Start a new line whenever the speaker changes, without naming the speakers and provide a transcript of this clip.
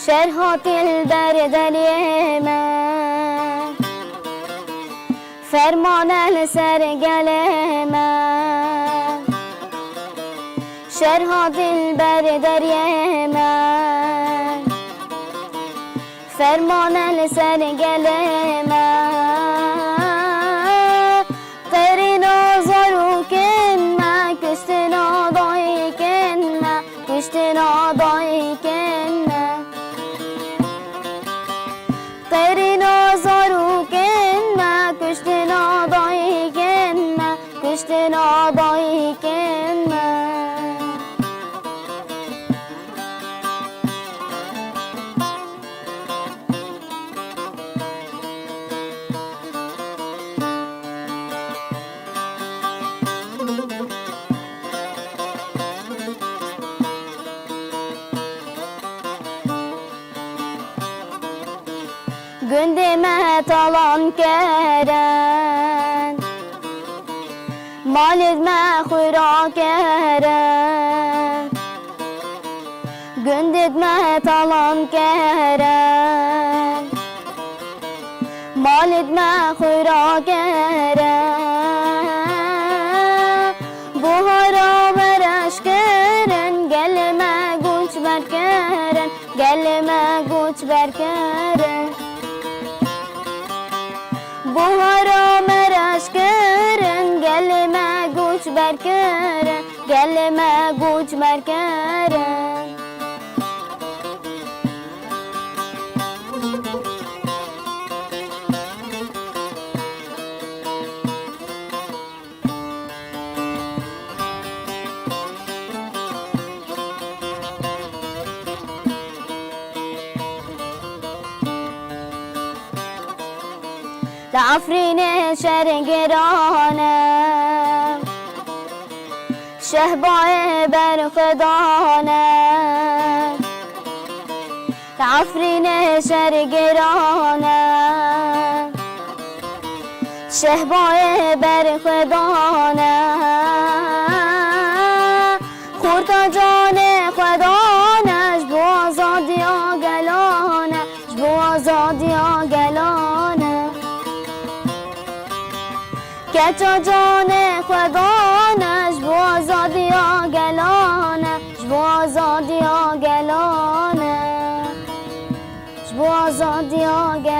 شرحات البر دلیمه فرمان السر گلمه شرحات البر دلیمه فرمان السر گلمه قرین آزارو کنه کشتن آدایی کنه کشتن آدایی کنه قرین آزارو کنه کشتن آدایی کنه کشتن آدایی کنه gündeme talan keren mal etme hura keren gündetme talan keren mal etme hura keren bu haram ereş keren gelme güç ver keren gelme güç ver keren bu haram eraş keren gelme güç ver keren gelme güç ver keren لعفرين شرقرانه شهباء برخدانه لعفرين شرقرانه شهباء برخدانه خورتا جان خدانش بو آزادی آگلانه بو آزادی آگلانه کچا جان خدانش بو آزادی آگلانه بو آزادی آگلانه بو آزادی آگلانه